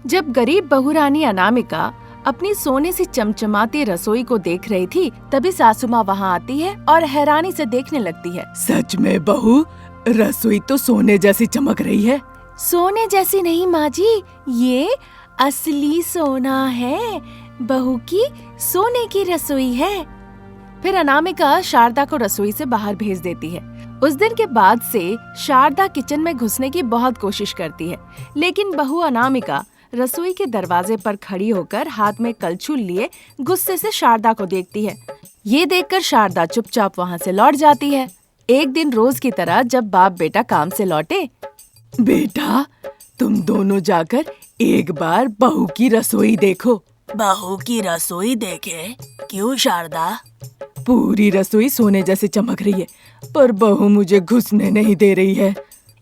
जब गरीब बहुरानी अनामिका अपनी सोने से चमचमाती रसोई को देख रही थी, तभी सासू माँ वहाँ आती है और हैरानी से देखने लगती है। सच में बहू, रसोई तो सोने जैसी चमक रही है। सोने जैसी नहीं माँ जी, ये असली सोना है। बहू की सोने की रसोई है। फिर अनामिका शारदा को रसोई से बाहर भेज देती है। उस दिन के बाद से शारदा किचन में घुसने की बहुत कोशिश करती है, लेकिन बहू अनामिका रसोई के दरवाजे पर खड़ी होकर हाथ में कलछुल लिए गुस्से से शारदा को देखती है। ये देखकर शारदा चुपचाप वहाँ से लौट जाती है। एक दिन रोज की तरह जब बाप बेटा काम से लौटे, बेटा, तुम दोनों जाकर एक बार बहू की रसोई देखो। बहू की रसोई देखे? क्यों शारदा? पूरी रसोई सोने जैसे चमक रही है, पर बहू मुझे घुसने नहीं दे रही है।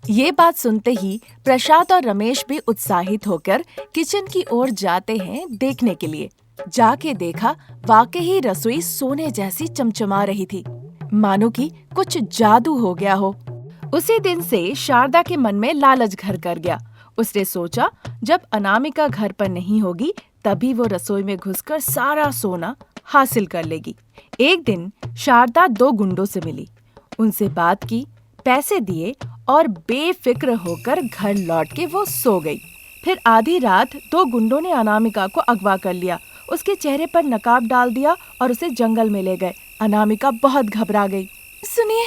ये बात सुनते ही प्रसाद और रमेश भी उत्साहित होकर किचन की ओर जाते हैं देखने के लिए। जाके देखा, वाकई ही रसोई सोने जैसी चमचमा रही थी, मानो कि कुछ जादू हो गया हो। उसी दिन से शारदा के मन में लालच घर कर गया। उसने सोचा, जब अनामिका घर पर नहीं होगी तभी वो रसोई में घुसकर सारा सोना हासिल कर लेगी। एक दिन शारदा 2 गुंडों से मिली, उनसे बात की, पैसे दिए और बेफिक्र होकर घर लौट के वो सो गई। फिर आधी रात 2 गुंडों ने अनामिका को अगवा कर लिया, उसके चेहरे पर नकाब डाल दिया और उसे जंगल में ले गए। अनामिका बहुत घबरा गई। सुनिए,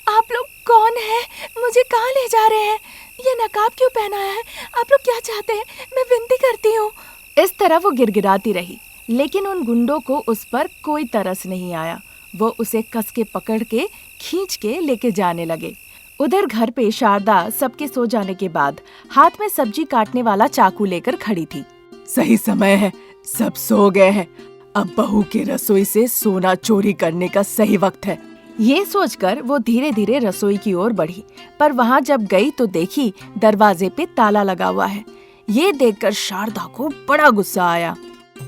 आप लोग कौन हैं? मुझे कहाँ ले जा रहे हैं? ये नकाब क्यों पहनाया है? आप लोग क्या चाहते हैं? मैं विनती करती हूँ। इस तरह वो गिड़गिड़ाती रही, लेकिन उन गुंडों को उस पर कोई तरस नहीं आया। वो उसे कस के पकड़ के खींच के लेके जाने लगे। उधर घर पे शारदा सबके सो जाने के बाद हाथ में सब्जी काटने वाला चाकू लेकर खड़ी थी। सही समय है, सब सो गए हैं। अब बहू की रसोई से सोना चोरी करने का सही वक्त है। ये सोचकर वो धीरे धीरे रसोई की ओर बढ़ी, पर वहाँ जब गई तो देखी दरवाजे पे ताला लगा हुआ है। ये देखकर शारदा को बड़ा गुस्सा आया।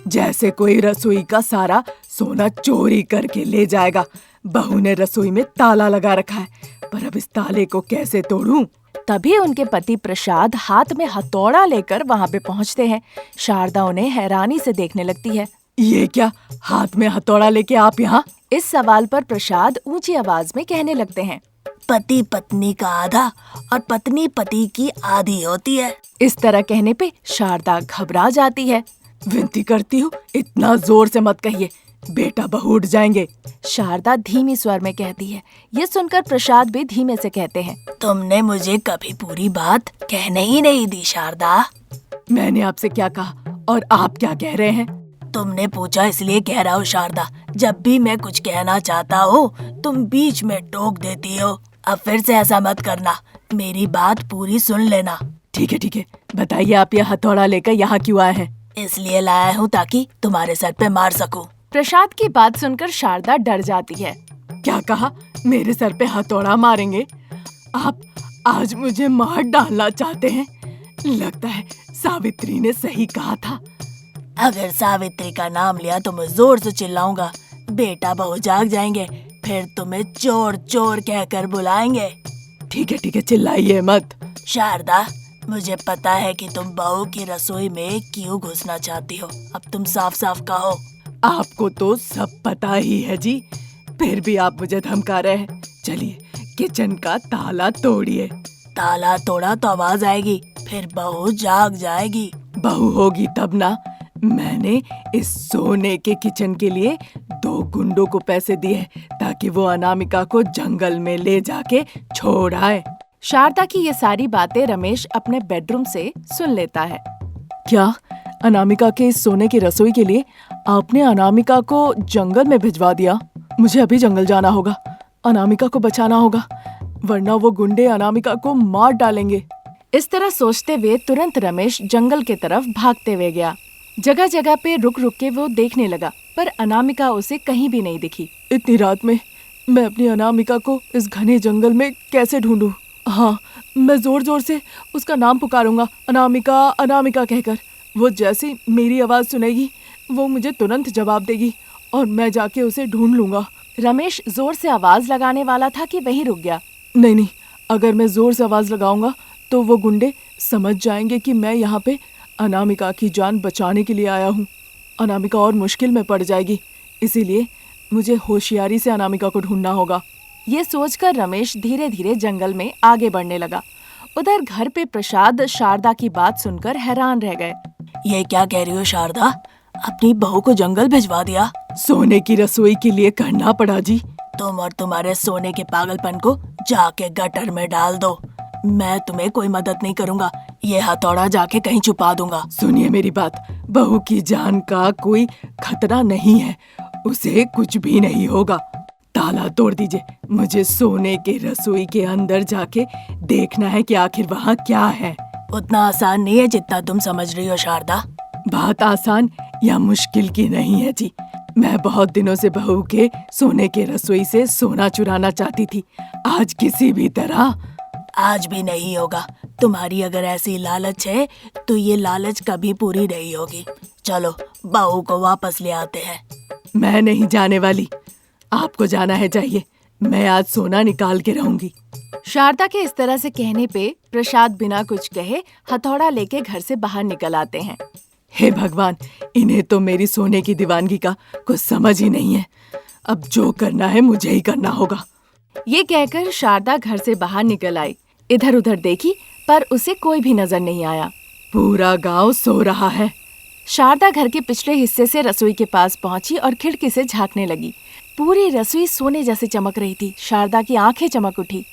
जैसे कोई रसोई का सारा सोना चोरी करके ले जाएगा। बहू ने रसोई में ताला लगा रखा है, पर अब इस ताले को कैसे तोड़ूं? तभी उनके पति प्रसाद हाथ में हथौड़ा लेकर वहाँ पे पहुँचते हैं। शारदा उन्हें हैरानी से देखने लगती है। ये क्या, हाथ में हथौड़ा लेके आप यहाँ? इस सवाल पर प्रसाद ऊंची आवाज में कहने लगते हैं, पति पत्नी का आधा और पत्नी पति की आधी होती है। इस तरह कहने पे शारदा घबरा जाती है। विनती करती हूँ, इतना जोर से मत कहिए, बेटा बहू उठ जाएंगे। शारदा धीमी स्वर में कहती है। ये सुनकर प्रसाद भी धीमे से कहते हैं, तुमने मुझे कभी पूरी बात कहने ही नहीं दी शारदा। मैंने आपसे क्या कहा और आप क्या कह रहे हैं? तुमने पूछा इसलिए कह रहा हूँ शारदा। जब भी मैं कुछ कहना चाहता हूँ तुम बीच में टोक देती हो। अब फिर से ऐसा मत करना, मेरी बात पूरी सुन लेना। ठीक है, बताइए आप ये हथौड़ा लेकर यहाँ क्यों आए हैं? इसलिए लाया हूँ ताकि तुम्हारे सर पे मार सकूं। प्रसाद की बात सुनकर शारदा डर जाती है। क्या कहा? मेरे सर पे हथौड़ा मारेंगे? आप आज मुझे मार डालना चाहते हैं? लगता है सावित्री ने सही कहा था। अगर सावित्री का नाम लिया तो मैं जोर से चिल्लाऊंगा, बेटा बहू जाग जाएंगे, फिर तुम्हें चोर चोर कहकर बुलाएंगे। ठीक है, चिल्लाइए मत। शारदा, मुझे पता है कि तुम बहू की रसोई में क्यों घुसना चाहती हो। अब तुम साफ साफ कहो। आपको तो सब पता ही है जी, फिर भी आप मुझे धमका रहे हैं। चलिए किचन का ताला तोड़िए। ताला तोड़ा तो आवाज आएगी, फिर बहू जाग जाएगी। बहू होगी तब ना। मैंने इस सोने के किचन के लिए 2 गुंडों को पैसे दिए ताकि वो अनामिका को जंगल में ले जाके छोड़ आए। शारदा की ये सारी बातें रमेश अपने बेडरूम से सुन लेता है। क्या अनामिका के इस सोने की रसोई के लिए आपने अनामिका को जंगल में भिजवा दिया? मुझे अभी जंगल जाना होगा, अनामिका को बचाना होगा, वरना वो गुंडे अनामिका को मार डालेंगे। इस तरह सोचते हुए तुरंत रमेश जंगल की तरफ भागते हुए गया। जगह जगह पे रुक रुक के वो देखने लगा, पर अनामिका उसे कहीं भी नहीं दिखी। इतनी रात में मैं अपनी अनामिका को इस घने जंगल में कैसे ढूंढूं? हाँ, मैं जोर जोर से उसका नाम पुकारूंगा, अनामिका अनामिका कहकर। वो जैसी मेरी आवाज सुनेगी वो मुझे तुरंत जवाब देगी और मैं जाके उसे ढूंढ लूंगा। रमेश जोर से आवाज लगाने वाला था कि वहीं रुक गया। नहीं, अगर मैं जोर से आवाज लगाऊंगा तो वो गुंडे समझ जाएंगे कि मैं यहाँ पे अनामिका की जान बचाने के लिए आया हूँ। अनामिका और मुश्किल में पड़ जाएगी, इसीलिए मुझे होशियारी से अनामिका को ढूंढना होगा। ये सोचकर रमेश धीरे धीरे जंगल में आगे बढ़ने लगा। उधर घर पे प्रसाद शारदा की बात सुनकर हैरान रह गए। ये क्या कह रही हो शारदा? अपनी बहू को जंगल भिजवा दिया? सोने की रसोई के लिए करना पड़ा जी। तुम और तुम्हारे सोने के पागलपन को जाके गटर में डाल दो। मैं तुम्हें कोई मदद नहीं करूँगा। ये हथौड़ा जाके कहीं छुपा दूंगा। सुनिए मेरी बात, बहू की जान का कोई खतरा नहीं है, उसे कुछ भी नहीं होगा। ताला तोड़ दीजिए, मुझे सोने के रसोई के अंदर जाके देखना है कि आखिर वहाँ क्या है। उतना आसान नहीं है जितना तुम समझ रही हो शारदा। बात आसान या मुश्किल की नहीं है जी। मैं बहुत दिनों से बहू के सोने के रसोई से सोना चुराना चाहती थी। आज किसी भी तरह। आज भी नहीं होगा। तुम्हारी अगर ऐसी लालच है तो ये लालच कभी पूरी नहीं होगी। चलो बहू को वापस ले आते हैं। मैं नहीं जाने वाली, आपको जाना है जाइए। मैं आज सोना निकाल के रहूंगी। शारदा के इस तरह से कहने पे प्रसाद बिना कुछ कहे हथौड़ा लेके घर से बाहर निकल आते हैं। हे भगवान, इन्हें तो मेरी सोने की दीवानगी का कुछ समझ ही नहीं है। अब जो करना है मुझे ही करना होगा। ये कहकर शारदा घर से बाहर निकल आई। इधर उधर देखी पर उसे कोई भी नजर नहीं आया। पूरा गांव सो रहा है। शारदा घर के पिछले हिस्से से रसोई के पास पहुंची और खिड़की से झांकने लगी। पूरी रसोई सोने जैसे चमक रही थी। शारदा की आंखें चमक उठी।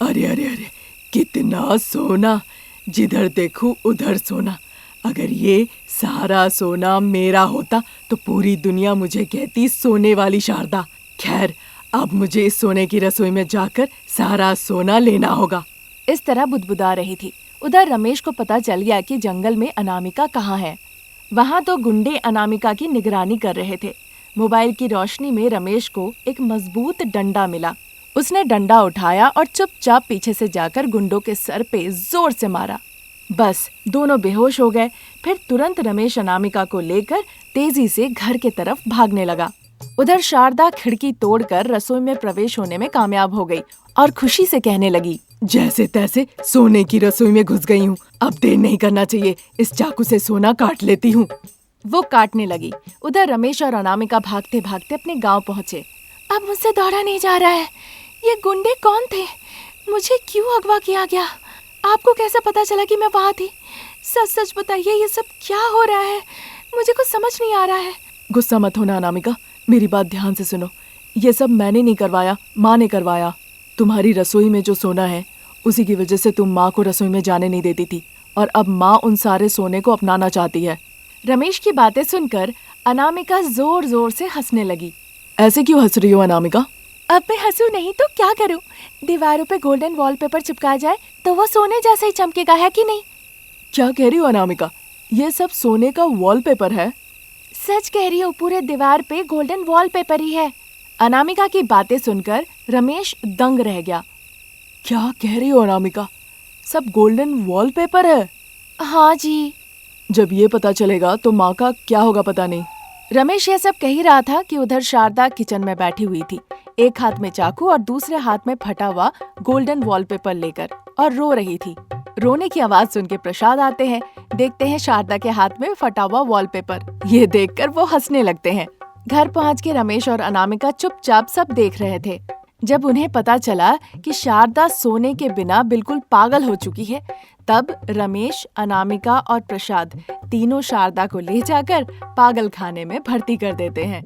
अरे अरे अरे, कितना सोना! जिधर देखूं उधर सोना। अगर ये सारा सोना मेरा होता तो पूरी दुनिया मुझे कहती सोने वाली शारदा। खैर, अब मुझे इस सोने की रसोई में जाकर सारा सोना लेना होगा। इस तरह बुदबुदा रही थी। उधर रमेश को पता चल गया कि जंगल में अनामिका कहाँ है। वहाँ तो गुंडे अनामिका की निगरानी कर रहे थे। मोबाइल की रोशनी में रमेश को एक मजबूत डंडा मिला। उसने डंडा उठाया और चुपचाप पीछे से जाकर गुंडों के सर पे जोर से मारा। बस दोनों बेहोश हो गए। फिर तुरंत रमेश अनामिका को लेकर तेजी से घर के तरफ भागने लगा। उधर शारदा खिड़की तोड़कर रसोई में प्रवेश होने में कामयाब हो गई और खुशी से कहने लगी, जैसे तैसे सोने की रसोई में घुस गई हूँ। अब देर नहीं करना चाहिए, इस चाकू से सोना काट लेती हूँ। वो काटने लगी। उधर रमेश और अनामिका भागते भागते अपने गांव पहुंचे। अब मुझसे दौड़ा नहीं जा रहा है। ये गुंडे कौन थे? मुझे क्यों अगवा किया गया? आपको कैसे पता चला कि मैं वहाँ थी? सच सच बताइए, ये सब क्या हो रहा है? मुझे कुछ समझ नहीं आ रहा है। गुस्सा मत होना अनामिका, मेरी बात ध्यान से सुनो। ये सब मैंने नहीं करवाया, माँ ने करवाया। तुम्हारी रसोई में जो सोना है उसी की वजह से तुम माँ को रसोई में जाने नहीं देती थी, और अब माँ उन सारे सोने को अपनाना चाहती है। रमेश की बातें सुनकर अनामिका जोर जोर से हंसने लगी। ऐसे क्यों हंस रही हो अनामिका? अब मैं हंसूं नहीं तो क्या करूं? दीवारों पे गोल्डन वॉलपेपर चिपका जाए तो वो सोने जैसा ही चमकेगा, है कि नहीं? क्या कह रही हो अनामिका? ये सब सोने का वॉलपेपर है? सच कह रही हूँ, पूरे दीवार पे गोल्डन वॉलपेपर ही है। अनामिका की बातें सुनकर रमेश दंग रह गया। क्या कह रही हो अनामिका? सब गोल्डन वॉलपेपर है? हाँ जी। जब ये पता चलेगा तो माँ का क्या होगा पता नहीं। रमेश ये सब कह ही रहा था कि उधर शारदा किचन में बैठी हुई थी, एक हाथ में चाकू और दूसरे हाथ में फटा हुआ गोल्डन वॉलपेपर लेकर, और रो रही थी। रोने की आवाज सुन के प्रसाद आते हैं। देखते हैं शारदा के हाथ में फटा हुआ वॉलपेपर। ये देखकर वो हंसने लगते हैं। घर पहुंच के रमेश और अनामिका चुपचाप सब देख रहे थे। जब उन्हें पता चला कि शारदा सोने के बिना बिल्कुल पागल हो चुकी है, तब रमेश, अनामिका और प्रसाद तीनों शारदा को ले जाकर पागल खाने में भर्ती कर देते हैं।